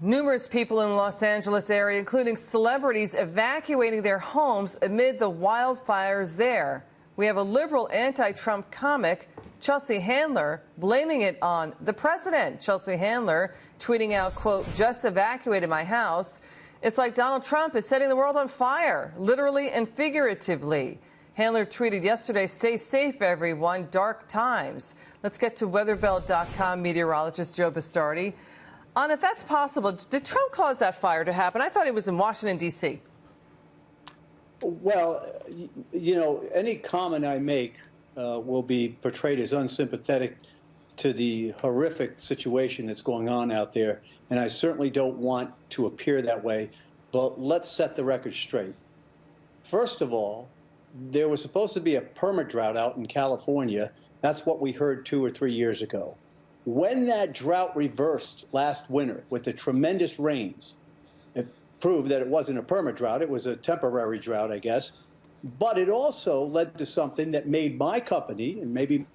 Numerous people in the Los Angeles area, including celebrities, evacuating their homes amid the wildfires there. We have a liberal anti-Trump comic, Chelsea Handler, blaming it on the president. Chelsea Handler tweeting out, quote, "Just evacuated my house." It's like Donald Trump is setting the world on fire, literally and figuratively. Handler tweeted yesterday, "Stay safe, everyone. Dark times." Let's get to weatherbelt.com meteorologist Joe Bastardi. On if that's possible, did Trump cause that fire to happen? I thought he was in Washington, D.C. Well, you know, any comment I make will be portrayed as unsympathetic to the horrific situation that's going on out there, and I certainly don't want to appear that way. But let's set the record straight. First of all, there was supposed to be a perma-drought out in California. That's what we heard 2 or 3 years ago. When that drought reversed last winter with the tremendous rains, it proved that it wasn't a perma-drought, it was a temporary drought, I guess. But it also led to something that made my company, and maybe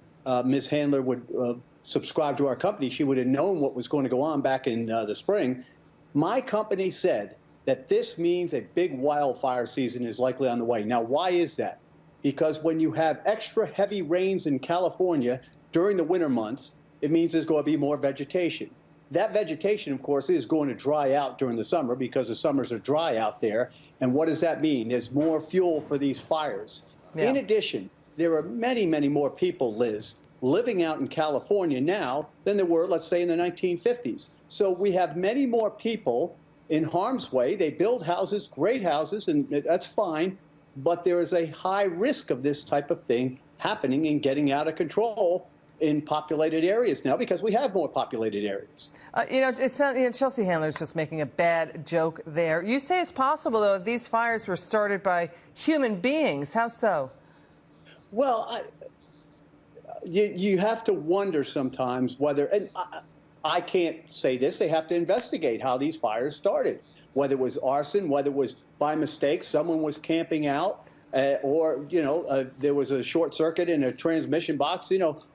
Ms. Handler would subscribe to our company, she would have known what was going to go on back in the spring. My company said that this means a big wildfire season is likely on the way. Now, why is that? Because when you have extra heavy rains in California during the winter months, it means there's going to be more vegetation. That vegetation, of course, is going to dry out during the summer because the summers are dry out there. And what does that mean? There's more fuel for these fires. Yeah. In addition, there are many, many more people, Liz, living out in California now than there were, let's say, in the 1950s. So we have many more people in harm's way. They build houses, great houses, and that's fine. But there is a high risk of this type of thing happening and getting out of control in populated areas now, because we have more populated areas. Chelsea Handler's just making a bad joke there. You say it's possible, though, these fires were started by human beings. How so? Well, you have to wonder sometimes whether, and I can't say this, they have to investigate how these fires started, whether it was arson, whether it was by mistake, someone was camping out, or, there was a short circuit in a transmission box.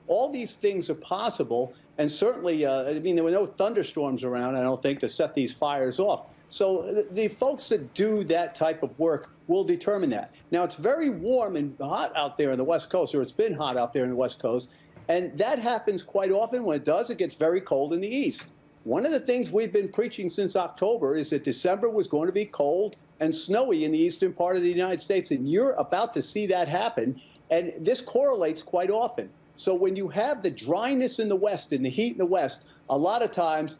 All these things are possible. And certainly, there were no thunderstorms around, I don't think, to set these fires off. So the folks that do that type of work will determine that. Now, it's very warm and hot out there on the West Coast, or it's been hot out there in the West Coast. And that happens quite often. When it does, it gets very cold in the East. One of the things we've been preaching since October is that December was going to be cold and snowy in the eastern part of the United States, and you're about to see that happen, and this correlates quite often. So when you have the dryness in the West and the heat in the West, a lot of times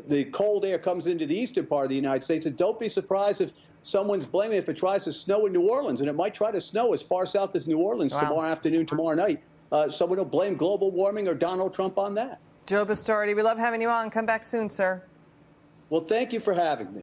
the cold air comes into the eastern part of the United States, and don't be surprised if someone's blaming if it tries to snow in New Orleans, and it might try to snow as far south as New Orleans tomorrow afternoon, tomorrow night. Someone will blame global warming or Donald Trump on that. Joe Bastardi, we love having you on. Come back soon, sir. Well, thank you for having me.